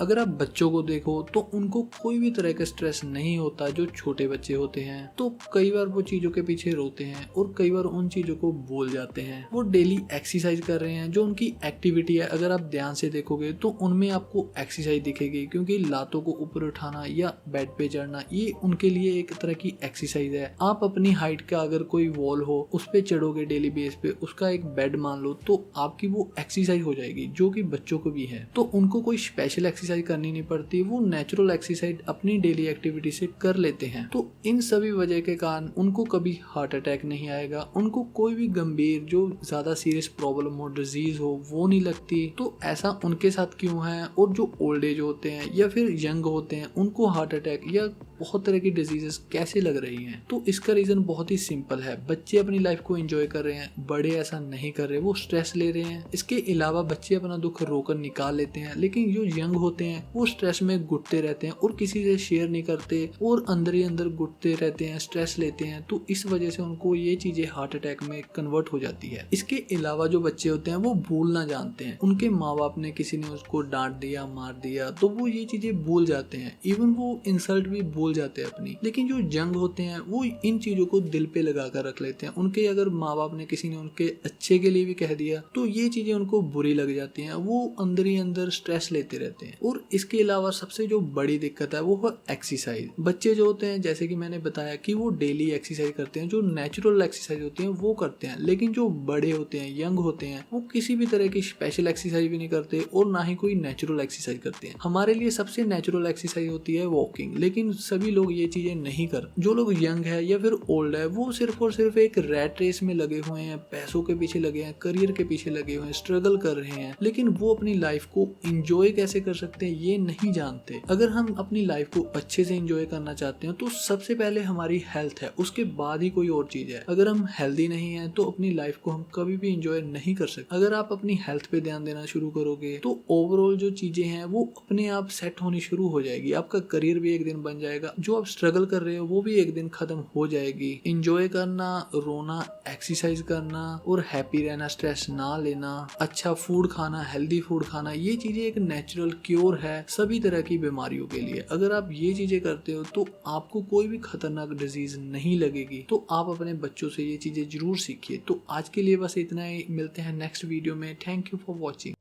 अगर आप बच्चों को देखो तो उनको कोई भी तरह का स्ट्रेस नहीं होता। जो छोटे बच्चे होते हैं तो कई बार वो चीजों के पीछे रोते हैं और कई बार उन चीजों को भूल जाते हैं। वो डेली एक्सरसाइज कर रहे हैं, जो उनकी एक्टिविटी है अगर आप ध्यान से देखोगे तो उनमें आपको एक्सरसाइज दिखेगी, क्योंकि लातों को ऊपर उठाना या बेड पे चढ़ना ये उनके लिए एक तरह की एक्सरसाइज है। आप अपनी हाइट का अगर कोई वॉल हो उस पे चढ़ोगे डेली बेस पे, उसका एक बेड मान लो, तो आपकी वो एक्सरसाइज हो जाएगी, जो कि बच्चों को भी है। तो उनको कोई स्पेशल एक्सरसाइज करनी नहीं पड़ती, वो नेचुरल एक्सरसाइज अपनी डेली एक्टिविटी से कर लेते हैं। तो इन सभी वजह के कारण उनको कभी हार्ट अटैक नहीं आएगा, उनको कोई भी गंभीर जो ज्यादा सीरियस प्रॉब्लम हो, डिजीज हो, वो नहीं लगती। तो ऐसा उनके साथ क्यों है? और जो ओल्ड एज होते हैं या फिर यंग होते हैं उनको हार्ट अटैक या बहुत तरह की डिजीजेस कैसे लग रही हैं? तो इसका रीजन बहुत ही सिंपल है। बच्चे अपनी लाइफ को एंजॉय कर रहे हैं, बड़े ऐसा नहीं कर रहे, वो स्ट्रेस ले रहे हैं। इसके अलावा बच्चे अपना दुख रोकर निकाल लेते हैं, लेकिन जो यंग होते हैं वो स्ट्रेस में घुटते रहते हैं और किसी से शेयर नहीं करते और अंदर ही अंदर घुटते रहते हैं, स्ट्रेस लेते हैं। तो इस वजह से उनको ये चीजें हार्ट अटैक में कन्वर्ट हो जाती है। इसके अलावा जो बच्चे होते हैं वो भूलना जानते हैं। उनके माँ बाप ने किसी ने उसको डांट दिया, मार दिया, तो वो ये चीजें भूल जाते हैं। इवन वो इंसल्ट भी भूल जाते हैं अपनी। लेकिन जो यंग होते हैं वो इन चीजों को दिल पे लगा कर रख लेते हैं। उनके अगर माँ बाप ने किसी ने उनके अच्छे के लिए भी कह दिया तो ये चीजें उनको बुरी लग जाती हैं, वो अंदर ही अंदर स्ट्रेस लेते रहते हैं। और इसके अलावा सबसे जो बड़ी दिक्कत है वो है एक्सरसाइज। बच्चे जो होते हैं जैसे कि मैंने बताया कि वो डेली एक्सरसाइज करते हैं, जो नेचुरल एक्सरसाइज होती है वो करते हैं। लेकिन जो बड़े होते हैं, यंग होते हैं, वो किसी भी तरह की स्पेशल एक्सरसाइज भी नहीं करते और ना ही कोई नेचुरल एक्सरसाइज करते हैं। हमारे लिए सबसे नेचुरल एक्सरसाइज होती है वॉकिंग, लेकिन सभी लोग ये चीजें नहीं कर। जो लोग यंग है या फिर ओल्ड है वो सिर्फ और सिर्फ एक रैट रेस में लगे हुए हैं, पैसों के पीछे लगे हैं, करियर के पीछे लगे हुए हैं, स्ट्रगल कर रहे हैं, लेकिन वो अपनी लाइफ को एंजॉय कैसे कर सकते हैं ये नहीं जानते। अगर हम अपनी लाइफ को अच्छे से एंजॉय करना चाहते हैं तो सबसे पहले हमारी हेल्थ है, उसके बाद ही कोई और चीज है। अगर हम हेल्दी नहीं है तो अपनी लाइफ को हम कभी भी एंजॉय नहीं कर सकते। अगर आप अपनी हेल्थ पे ध्यान देना शुरू करोगे तो ओवरऑल जो चीजें हैं वो अपने आप सेट होनी शुरू हो जाएगी। आपका करियर भी एक दिन बन जाएगा, जो आप स्ट्रगल कर रहे हो वो भी एक दिन खत्म हो जाएगी। एंजॉय करना, रोना, एक्सरसाइज करना और हैप्पी रहना, स्ट्रेस ना लेना, अच्छा फूड खाना, हेल्दी फूड खाना, ये चीजें एक नेचुरल क्योर है सभी तरह की बीमारियों के लिए। अगर आप ये चीजें करते हो तो आपको कोई भी खतरनाक डिजीज नहीं लगेगी। तो आप अपने बच्चों से ये चीजें जरूर सीखिए। तो आज के लिए बस इतना ही, मिलते हैं नेक्स्ट वीडियो में। Thank you for watching.